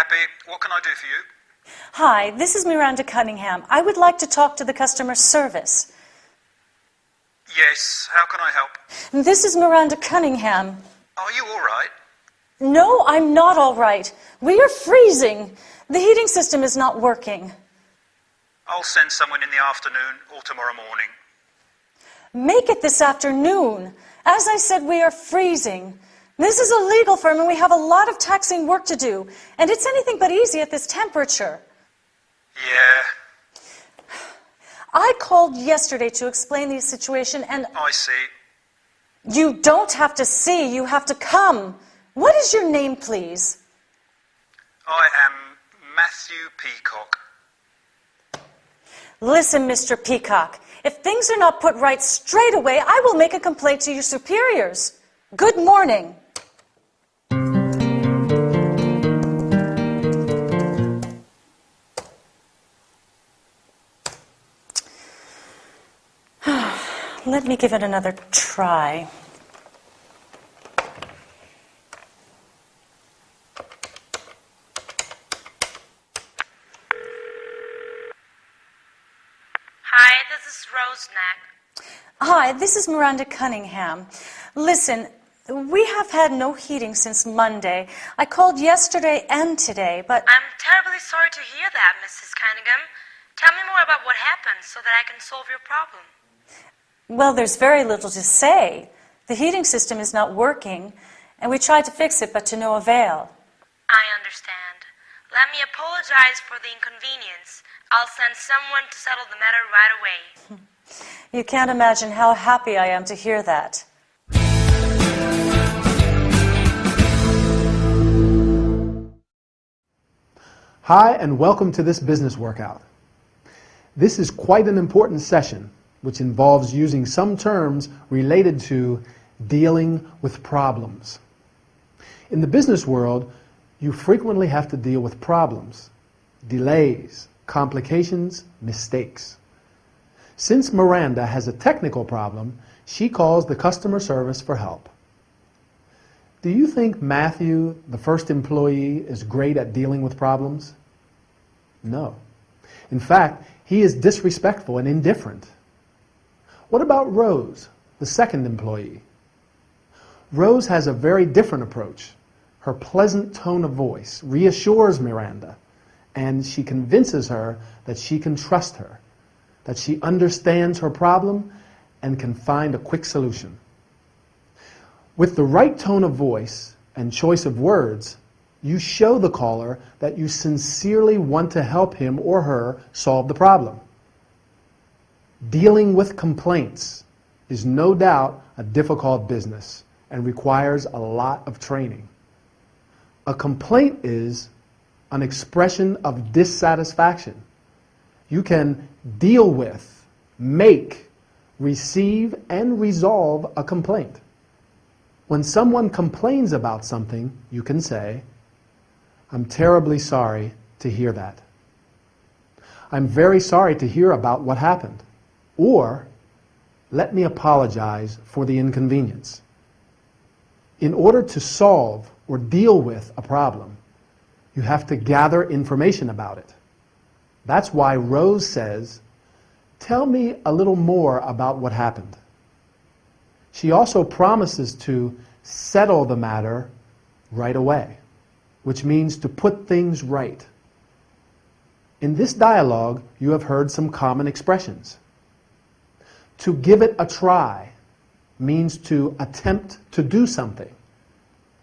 Happy. What can I do for you? Hi, this is Miranda Cunningham. I would like to talk to the customer service. Yes, how can I help? This is Miranda Cunningham. Are you all right? No, I'm not all right. We are freezing. The heating system is not working. I'll send someone in the afternoon or tomorrow morning. Make it this afternoon. As I said, we are freezing. This is a legal firm and we have a lot of taxing work to do. And it's anything but easy at this temperature. Yeah. I called yesterday to explain the situation and... I see. You don't have to see, you have to come. What is your name, please? I am Matthew Peacock. Listen, Mr. Peacock, if things are not put right straight away, I will make a complaint to your superiors. Good morning. Let me give it another try. Hi, this is Rose Neck. Hi, this is Miranda Cunningham. Listen, we have had no heating since Monday. I called yesterday and today, but... I'm terribly sorry to hear that, Mrs. Cunningham. Tell me more about what happened so that I can solve your problem. Well, there's very little to say. The heating system is not working, and we tried to fix it, but to no avail. I understand. Let me apologize for the inconvenience. I'll send someone to settle the matter right away. You can't imagine how happy I am to hear that. Hi, and welcome to this business workout. This is quite an important session, which involves using some terms related to dealing with problems. In the business world, you frequently have to deal with problems, delays, complications, mistakes. Since Miranda has a technical problem, she calls the customer service for help. Do you think Matthew, the first employee, is great at dealing with problems? No. In fact, he is disrespectful and indifferent. What about Rose, the second employee? Rose has a very different approach. Her pleasant tone of voice reassures Miranda, and she convinces her that she can trust her, that she understands her problem and can find a quick solution. With the right tone of voice and choice of words, you show the caller that you sincerely want to help him or her solve the problem. Dealing with complaints is no doubt a difficult business and requires a lot of training. A complaint is an expression of dissatisfaction. You can deal with, make, receive, and resolve a complaint. When someone complains about something, you can say, "I'm terribly sorry to hear that." "I'm very sorry to hear about what happened." Or, "Let me apologize for the inconvenience." In order to solve or deal with a problem, you have to gather information about it. That's why Rose says, "Tell me a little more about what happened." She also promises to settle the matter right away, which means to put things right. In this dialogue, you have heard some common expressions. To give it a try means to attempt to do something.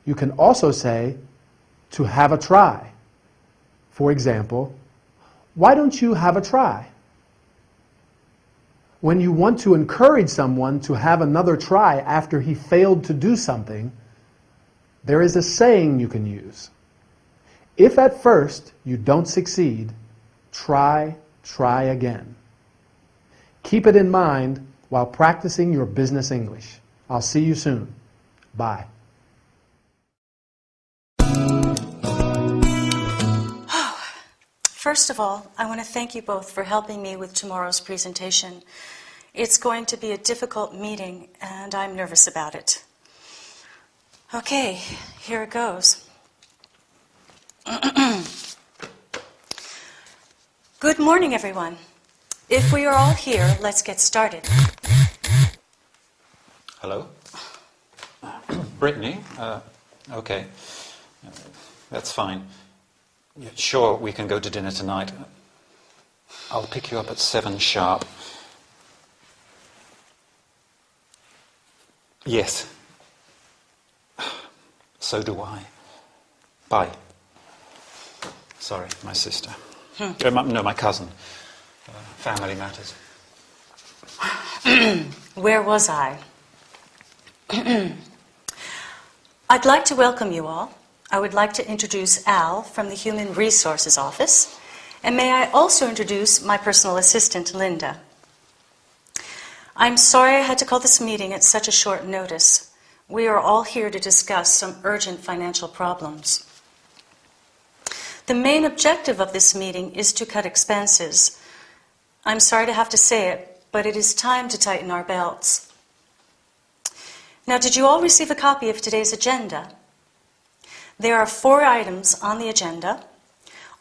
You can also say to have a try. For example, "Why don't you have a try?" When you want to encourage someone to have another try after he failed to do something, there is a saying you can use. If at first you don't succeed, try again. Keep it in mind while practicing your business English. I'll see you soon. Bye. First of all, I want to thank you both for helping me with tomorrow's presentation. It's going to be a difficult meeting, and I'm nervous about it. Okay, here it goes. Good morning, everyone. If we are all here, let's get started. Hello? Brittany? Okay. That's fine. Yeah, sure, we can go to dinner tonight. I'll pick you up at 7 sharp. Yes. So do I. Bye. Sorry, my sister. No, my cousin. Family matters. Where was I? I'd like to welcome you all. I would like to introduce Al from the Human Resources Office. And may I also introduce my personal assistant, Linda. I'm sorry I had to call this meeting at such a short notice. We are all here to discuss some urgent financial problems. The main objective of this meeting is to cut expenses. I'm sorry to have to say it, but it is time to tighten our belts. Now, did you all receive a copy of today's agenda? There are 4 items on the agenda.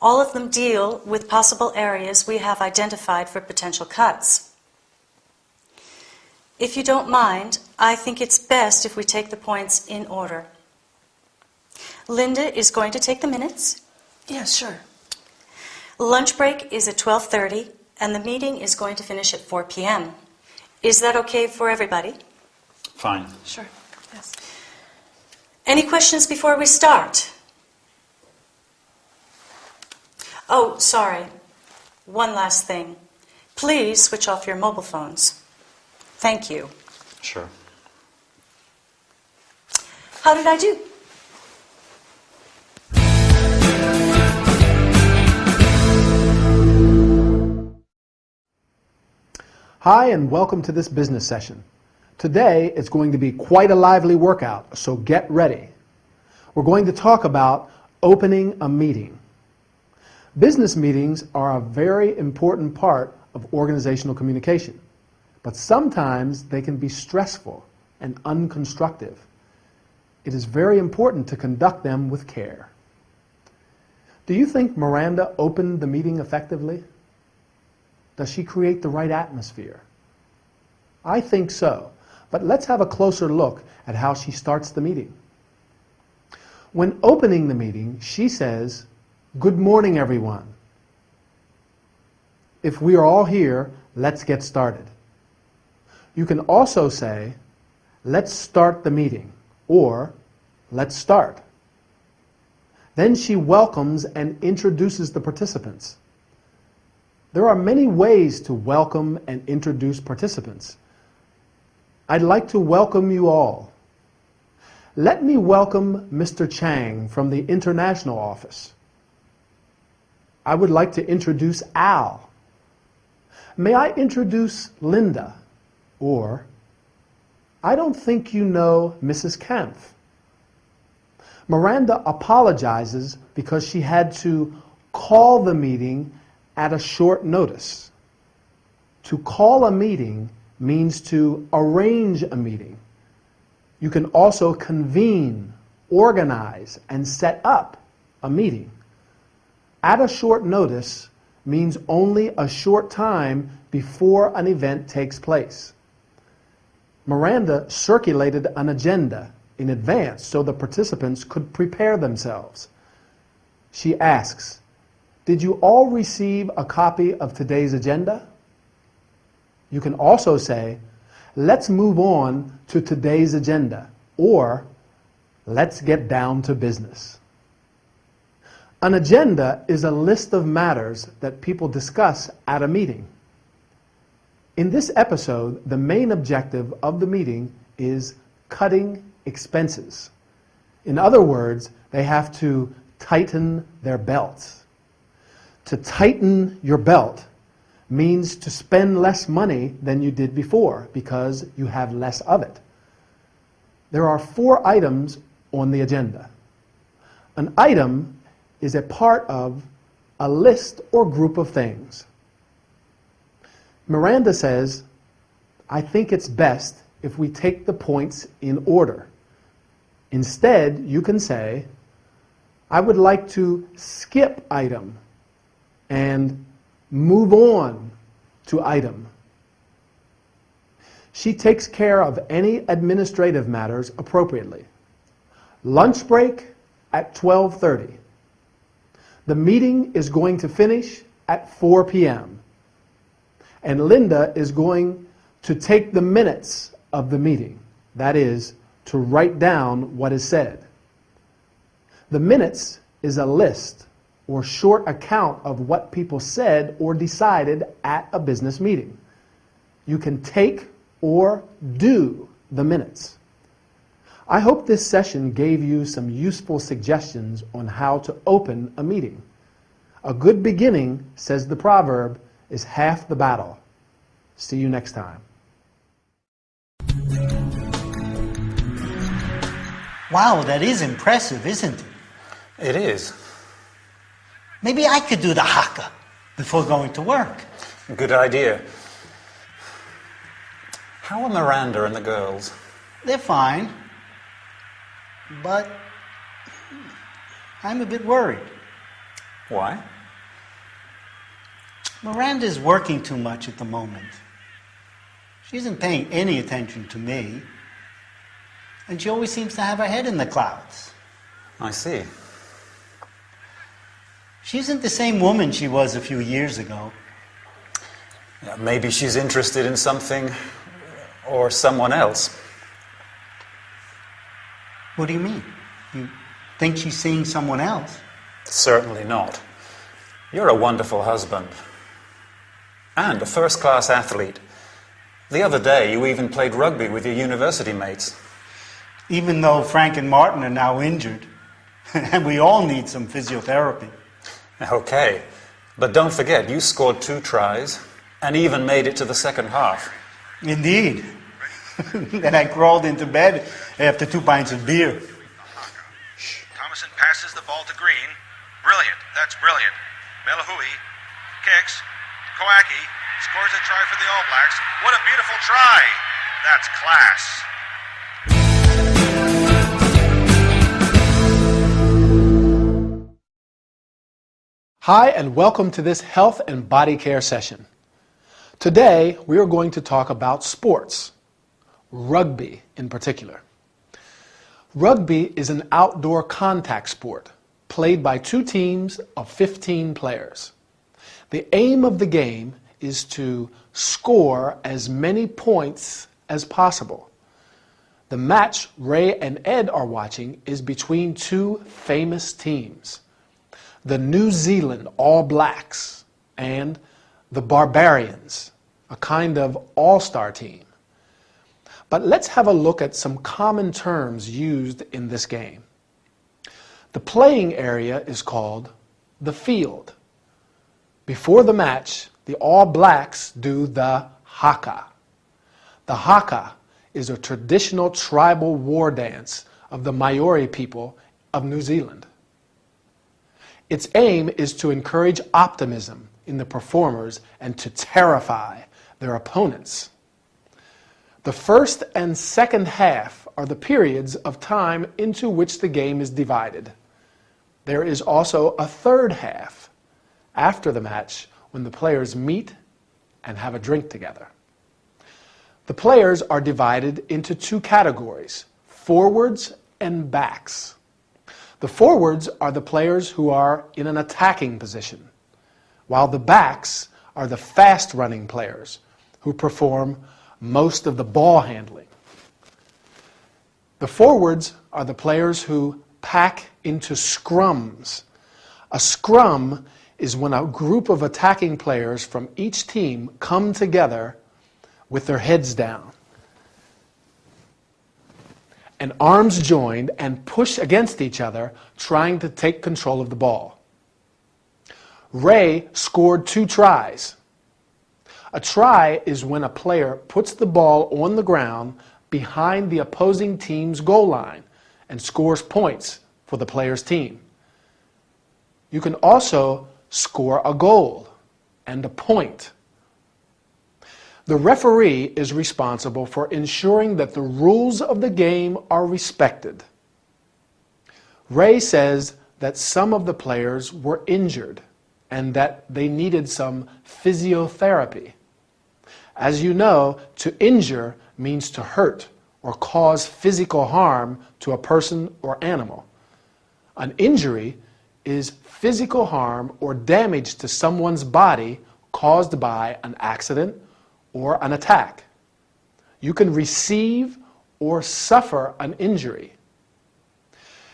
All of them deal with possible areas we have identified for potential cuts. If you don't mind, I think it's best if we take the points in order. Linda is going to take the minutes. Yeah, sure. Lunch break is at 12:30, and the meeting is going to finish at 4 p.m. Is that okay for everybody? Fine. Sure. Yes. Any questions before we start? Oh, sorry. One last thing. Please switch off your mobile phones. Thank you. Sure. How did I do? Hi, and welcome to this business session. Today, it's going to be quite a lively workout, so get ready. We're going to talk about opening a meeting. Business meetings are a very important part of organizational communication, but sometimes they can be stressful and unconstructive. It is very important to conduct them with care. Do you think Miranda opened the meeting effectively? Does she create the right atmosphere? I think so, but let's have a closer look at how she starts the meeting. When opening the meeting, she says, "Good morning, everyone. If we are all here, let's get started." You can also say, "Let's start the meeting," or "Let's start." Then she welcomes and introduces the participants. There are many ways to welcome and introduce participants. I'd like to welcome you all. Let me welcome Mr. Chang from the International Office. I would like to introduce Al. May I introduce Linda? Or, I don't think you know Mrs. Kempf. Miranda apologizes because she had to call the meeting at a short notice. To call a meeting means to arrange a meeting. You can also convene, organize, and set up a meeting. At a short notice means only a short time before an event takes place. Miranda circulated an agenda in advance so the participants could prepare themselves. She asks, "Did you all receive a copy of today's agenda?" You can also say, "Let's move on to today's agenda," or "Let's get down to business." An agenda is a list of matters that people discuss at a meeting. In this episode, the main objective of the meeting is cutting expenses. In other words, they have to tighten their belts. To tighten your belt means to spend less money than you did before because you have less of it. There are 4 items on the agenda. An item is a part of a list or group of things. Miranda says, "I think it's best if we take the points in order." Instead, you can say, "I would like to skip item," and move on to item. She takes care of any administrative matters appropriately. Lunch break at 12:30. The meeting is going to finish at 4 p.m. And Linda is going to take the minutes of the meeting. That is, to write down what is said. The minutes is a list or short account of what people said or decided at a business meeting. You can take or do the minutes. I hope this session gave you some useful suggestions on how to open a meeting. A good beginning, says the proverb, is half the battle. See you next time. Wow, that is impressive, isn't it? It is. Maybe I could do the haka before going to work. Good idea. How are Miranda and the girls? They're fine. But I'm a bit worried. Why? Miranda's working too much at the moment. She isn't paying any attention to me. And she always seems to have her head in the clouds. I see. She isn't the same woman she was a few years ago. Yeah, maybe she's interested in something or someone else. What do you mean? You think she's seeing someone else? Certainly not. You're a wonderful husband. And a first-class athlete. The other day, you even played rugby with your university mates. Even though Frank and Martin are now injured. And we all need some physiotherapy. Okay. But don't forget, you scored 2 tries and even made it to the second half. Indeed. Then I crawled into bed after 2 pints of beer. Thomason passes the ball to Green. Brilliant. That's brilliant. Melahui kicks. Kowaki scores a try for the All Blacks. What a beautiful try. That's class. Hi, and welcome to this health and body care session. Today, we are going to talk about sports, rugby in particular. Rugby is an outdoor contact sport played by 2 teams of 15 players. The aim of the game is to score as many points as possible. The match Ray and Ed are watching is between 2 famous teams, the New Zealand All Blacks and the Barbarians, a kind of all-star team. But let's have a look at some common terms used in this game. The playing area is called the field. Before the match, the All Blacks do the haka. The haka is a traditional tribal war dance of the Maori people of New Zealand. Its aim is to encourage optimism in the performers and to terrify their opponents. The first and second half are the periods of time into which the game is divided. There is also a third half, after the match, when the players meet and have a drink together. The players are divided into 2 categories, forwards and backs. The forwards are the players who are in an attacking position, while the backs are the fast-running players who perform most of the ball handling. The forwards are the players who pack into scrums. A scrum is when a group of attacking players from each team come together with their heads down and arms joined and push against each other, trying to take control of the ball. Ray scored 2 tries. A try is when a player puts the ball on the ground behind the opposing team's goal line and scores points for the player's team. You can also score a goal and a point. The referee is responsible for ensuring that the rules of the game are respected. Ray says that some of the players were injured and that they needed some physiotherapy. As you know, to injure means to hurt or cause physical harm to a person or animal. An injury is physical harm or damage to someone's body caused by an accident or an attack. You can receive or suffer an injury.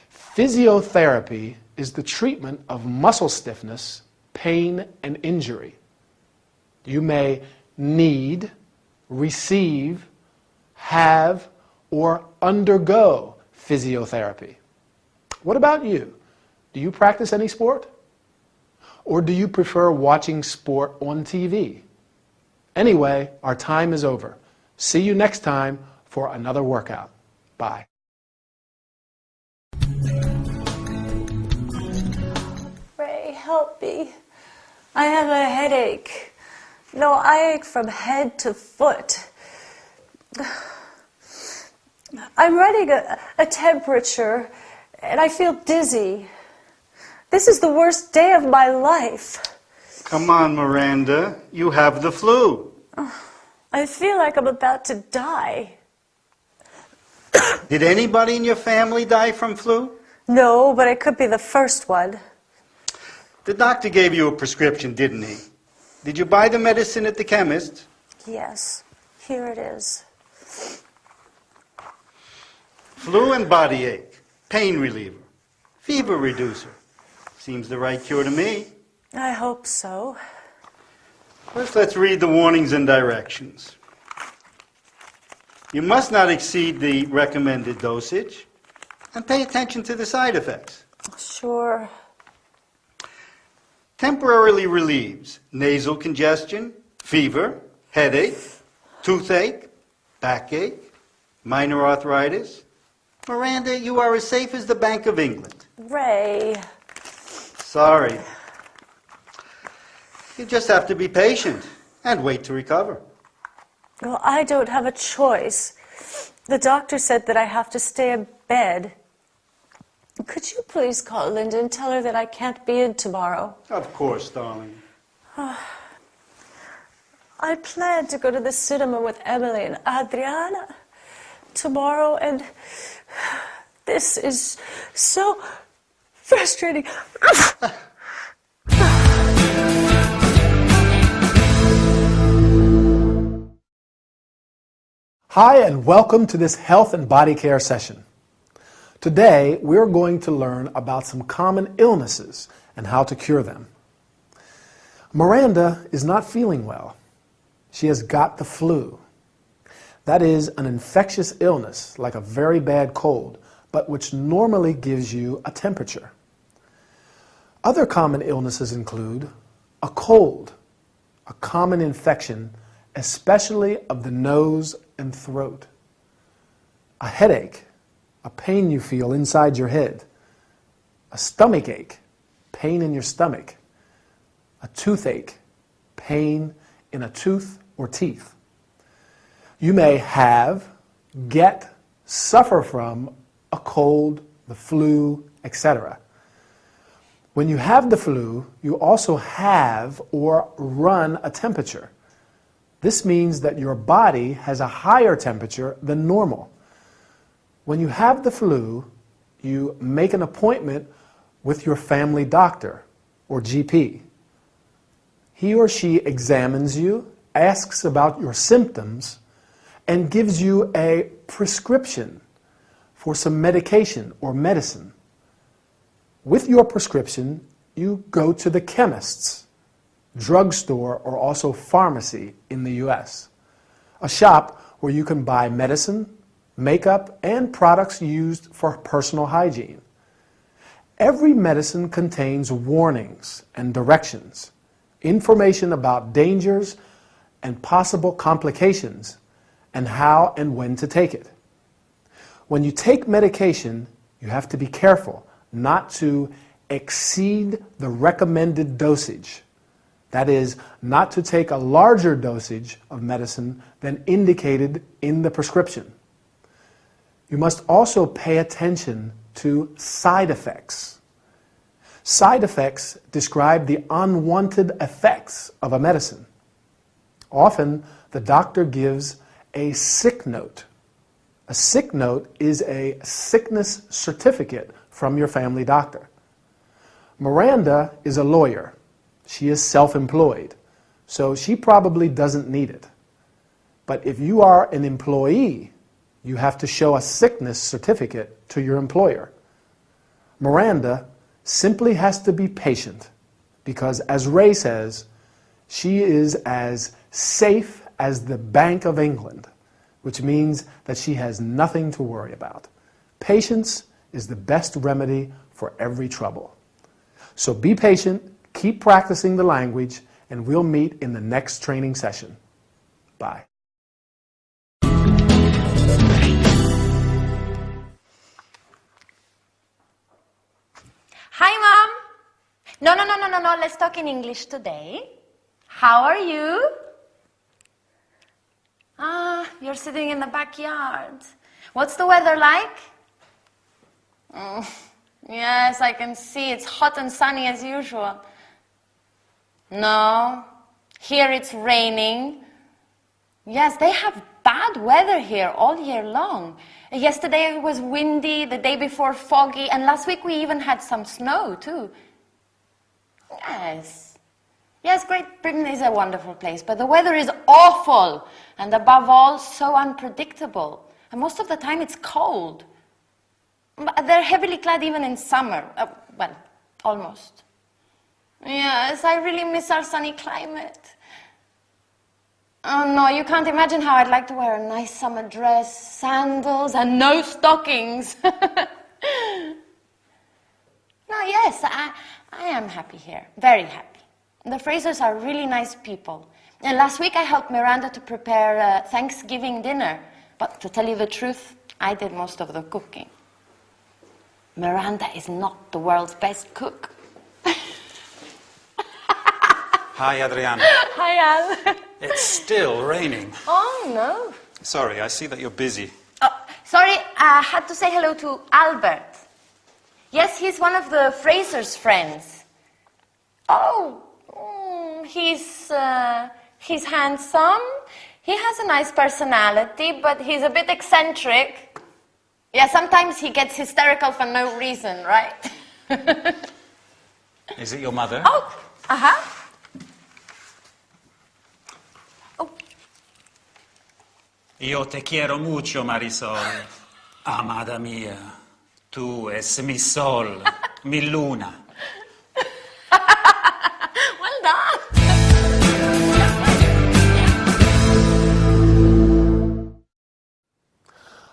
Physiotherapy is the treatment of muscle stiffness, pain, and injury. You may need, receive, have, or undergo physiotherapy. What about you? Do you practice any sport? Or do you prefer watching sport on TV? Anyway, our time is over. See you next time for another workout. Bye. Ray, help me. I have a headache. No, I ache from head to foot. I'm running a temperature, and I feel dizzy. This is the worst day of my life. Come on, Miranda. You have the flu. I feel like I'm about to die. Did anybody in your family die from flu? No, but it could be the first one. The doctor gave you a prescription, didn't he? Did you buy the medicine at the chemist? Yes, here it is. Flu and body ache, pain reliever, fever reducer. Seems the right cure to me. I hope so. First, let's read the warnings and directions. You must not exceed the recommended dosage, and pay attention to the side effects. Sure. Temporarily relieves nasal congestion, fever, headache, toothache, backache, minor arthritis. Miranda, you are as safe as the Bank of England. Ray. Sorry. You just have to be patient and wait to recover. Well, I don't have a choice. The doctor said that I have to stay in bed. Could you please call Linda and tell her that I can't be in tomorrow? Of course, darling. I plan to go to the cinema with Emily and Adriana tomorrow, and this is so frustrating. Hi, and welcome to this health and body care session. Today, we're going to learn about some common illnesses and how to cure them. Miranda is not feeling well. She has got the flu. That is an infectious illness, like a very bad cold, but which normally gives you a temperature. Other common illnesses include a cold, a common infection, especially of the nose and throat, a headache, a pain you feel inside your head, a stomach ache, pain in your stomach, a toothache, pain in a tooth or teeth. You may have, get, suffer from a cold, the flu, etc. When you have the flu, you also have or run a temperature. This means that your body has a higher temperature than normal. When you have the flu, you make an appointment with your family doctor or GP. He or she examines you, asks about your symptoms, and gives you a prescription for some medication or medicine. With your prescription, you go to the chemist's, drugstore, or also pharmacy in the U.S., a shop where you can buy medicine, makeup, and products used for personal hygiene. Every medicine contains warnings and directions, information about dangers and possible complications, and how and when to take it. When you take medication, you have to be careful not to exceed the recommended dosage. That is, not to take a larger dosage of medicine than indicated in the prescription. You must also pay attention to side effects. Side effects describe the unwanted effects of a medicine. Often, the doctor gives a sick note. A sick note is a sickness certificate from your family doctor. Miranda is a lawyer. She is self-employed, so she probably doesn't need it. But if you are an employee, you have to show a sickness certificate to your employer. Miranda simply has to be patient because, as Ray says, she is as safe as the Bank of England, which means that she has nothing to worry about. Patience is the best remedy for every trouble. So be patient, keep practicing the language, and we'll meet in the next training session. Bye. Hi, Mom. No. Let's talk in English today. How are you? You're sitting in the backyard. What's the weather like? Yes, I can see. It's hot and sunny as usual. No, here it's raining. Yes, they have bad weather here all year long. Yesterday it was windy, the day before foggy, and last week we even had some snow too. Yes, Great Britain is a wonderful place, but the weather is awful, and above all, so unpredictable. And most of the time it's cold. They're heavily clad even in summer. Well, almost. Yes, I really miss our sunny climate. Oh no, you can't imagine how I'd like to wear a nice summer dress, sandals, and no stockings. No, yes, I am happy here, very happy. The Frasers are really nice people. And last week I helped Miranda to prepare Thanksgiving dinner. But to tell you the truth, I did most of the cooking. Miranda is not the world's best cook. Hi, Adriana. Hi, Al. It's still raining. Oh, no. Sorry, I see that you're busy. Oh, sorry, I had to say hello to Albert. Yes, he's one of the Frasers' friends. Oh, he's handsome. He has a nice personality, but he's a bit eccentric. Yeah, sometimes he gets hysterical for no reason, right? Is it your mother? Oh, uh-huh. Oh. Yo te quiero mucho, Marisol. Amada mía, tú es mi sol, mi luna. Well done.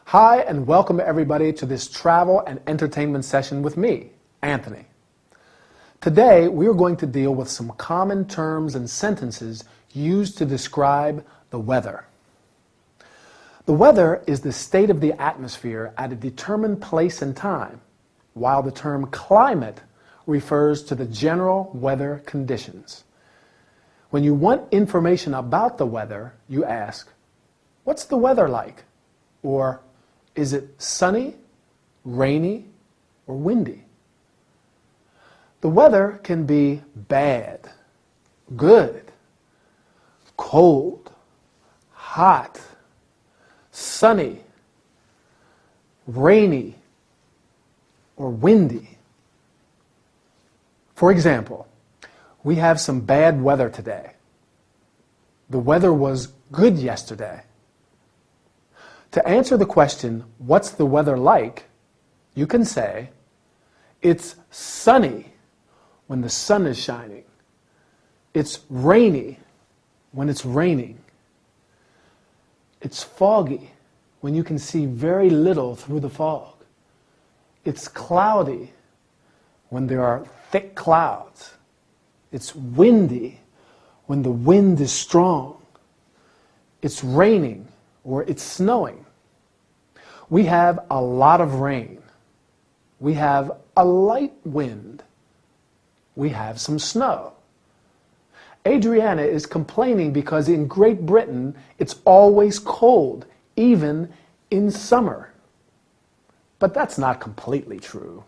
Hi, and welcome everybody to this travel and entertainment session with me, Anthony. Today, we are going to deal with some common terms and sentences used to describe the weather. The weather is the state of the atmosphere at a determined place and time, while the term climate refers to the general weather conditions. When you want information about the weather, you ask, "What's the weather like?" Or, "Is it sunny, rainy, or windy?" The weather can be bad, good, cold, hot, sunny, rainy, or windy. For example, we have some bad weather today. The weather was good yesterday. To answer the question, "What's the weather like?" you can say, "It's sunny when the sun is shining. It's rainy when it's raining. It's foggy when you can see very little through the fog. It's cloudy when there are thick clouds. It's windy when the wind is strong. It's raining or it's snowing." We have a lot of rain. We have a light wind. We have some snow. Adriana is complaining because in Great Britain it's always cold, even in summer. But that's not completely true.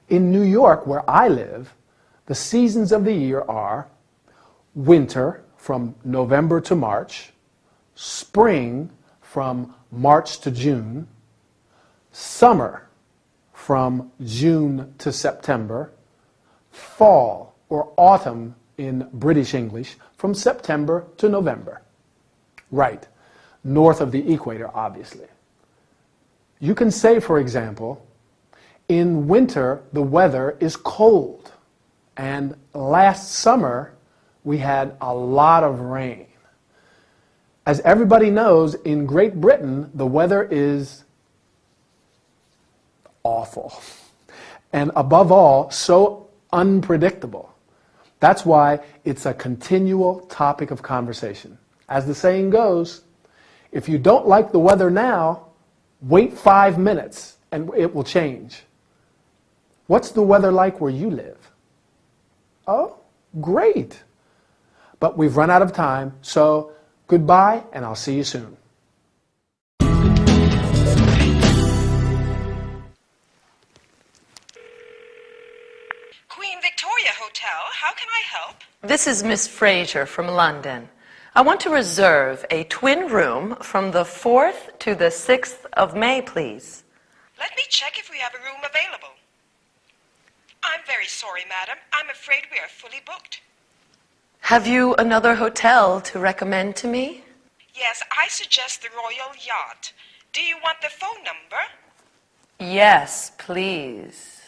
In New York, where I live, the seasons of the year are winter from November to March, spring from March to June, summer from June to September, fall or autumn in British English from September to November. Right, north of the equator, obviously. You can say, for example, in winter the weather is cold, and last summer we had a lot of rain. As everybody knows, in Great Britain the weather is awful, and above all, so unpredictable. That's why it's a continual topic of conversation. As the saying goes, if you don't like the weather now, wait 5 minutes and it will change. What's the weather like where you live? Oh, great. But we've run out of time, so goodbye and I'll see you soon. Queen Victoria Hotel, how can I help? This is Miss Fraser from London. I want to reserve a twin room from the 4th to the 6th of May, please. Let me check if we have a room available. I'm very sorry, madam. I'm afraid we are fully booked. Have you another hotel to recommend to me? Yes, I suggest the Royal Yacht. Do you want the phone number? Yes, please.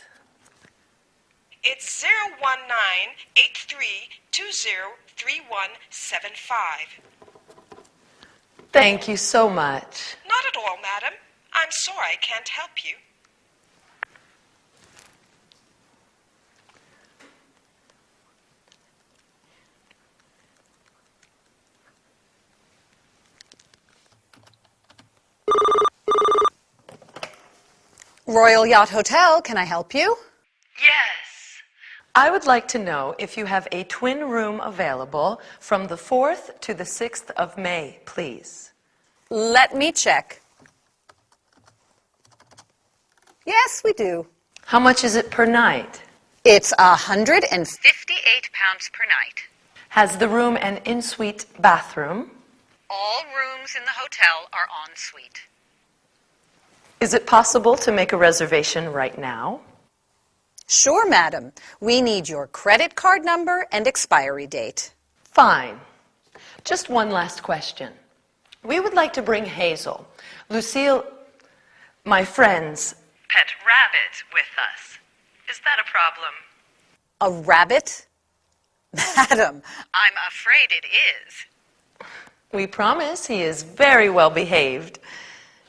It's 019-8320-3175. Thank you so much. Not at all, madam. I'm sorry I can't help you. Royal Yacht Hotel, can I help you? Yes. I would like to know if you have a twin room available from the 4th to the 6th of May, please. Let me check. Yes, we do. How much is it per night? It's £158 per night. Has the room an en-suite bathroom? All rooms in the hotel are en suite. Is it possible to make a reservation right now? Sure, madam. We need your credit card number and expiry date. Fine. Just one last question. We would like to bring Hazel, Lucille, my friend's pet rabbit, with us. Is that a problem? A rabbit? Madam, I'm afraid it is. We promise he is very well behaved.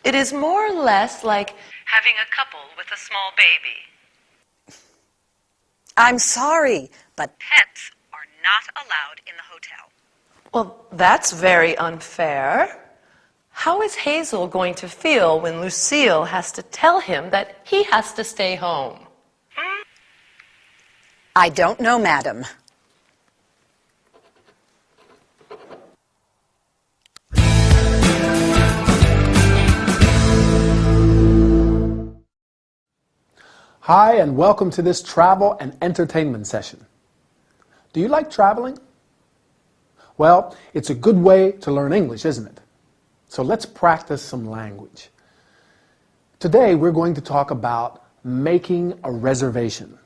It is more or less like having a couple with a small baby. I'm sorry, but pets are not allowed in the hotel. Well, that's very unfair. How is Hazel going to feel when Lucille has to tell him that he has to stay home? I don't know, madam. Hi, and welcome to this travel and entertainment session. Do you like traveling? Well, it's a good way to learn English, isn't it? So let's practice some language. Today we're going to talk about making a reservation.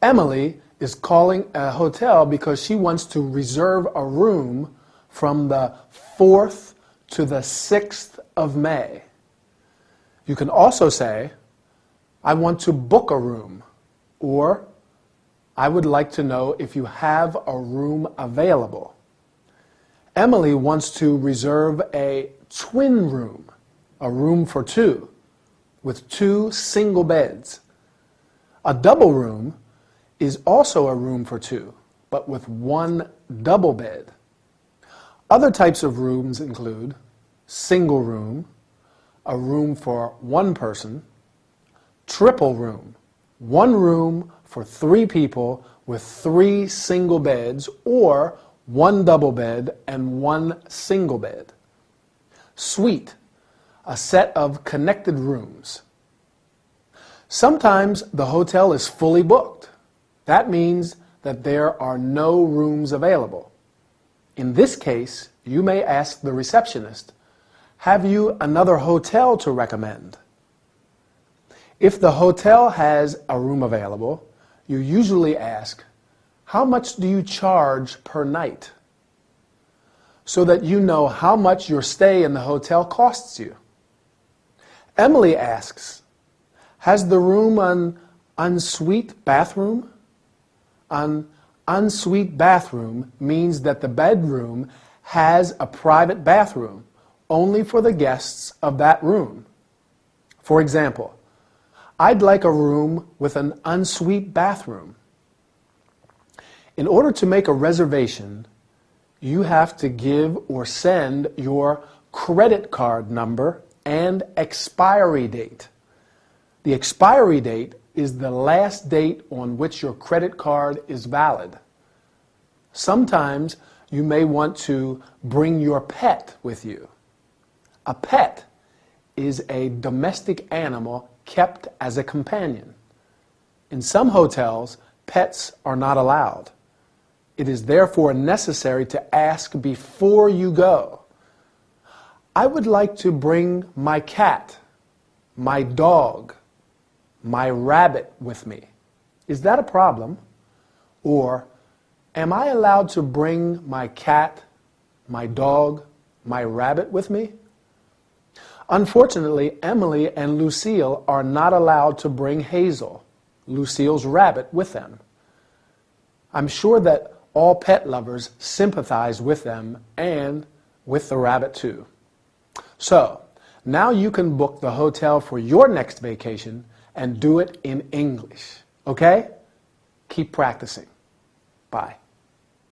Emily is calling a hotel because she wants to reserve a room from the 4th to the 6th of May. You can also say, I want to book a room, or I would like to know if you have a room available. Emily wants to reserve a twin room, a room for two, with 2 single beds. A double room is also a room for 2, but with 1 double bed. Other types of rooms include single room, a room for 1 person, triple room, 1 room for 3 people with 3 single beds, or 1 double bed and 1 single bed. Suite, a set of connected rooms. Sometimes the hotel is fully booked. That means that there are no rooms available. In this case, you may ask the receptionist, "Have you another hotel to recommend?" If the hotel has a room available, you usually ask, "How much do you charge per night?" so that you know how much your stay in the hotel costs you. Emily asks, "Has the room an ensuite bathroom?" An ensuite bathroom means that the bedroom has a private bathroom only for the guests of that room. For example, "I'd like a room with an ensuite bathroom." In order to make a reservation, you have to give or send your credit card number and expiry date. The expiry date is the last date on which your credit card is valid. Sometimes you may want to bring your pet with you. A pet is a domestic animal kept as a companion. In some hotels, pets are not allowed. It is therefore necessary to ask before you go. "I would like to bring my cat, my dog, my rabbit with me. Is that a problem?" Or, "Am I allowed to bring my cat, my dog, my rabbit with me?" Unfortunately, Emily and Lucille are not allowed to bring Hazel, Lucille's rabbit, with them. I'm sure that all pet lovers sympathize with them and with the rabbit too. So, now you can book the hotel for your next vacation and do it in English. Okay? Keep practicing. Bye.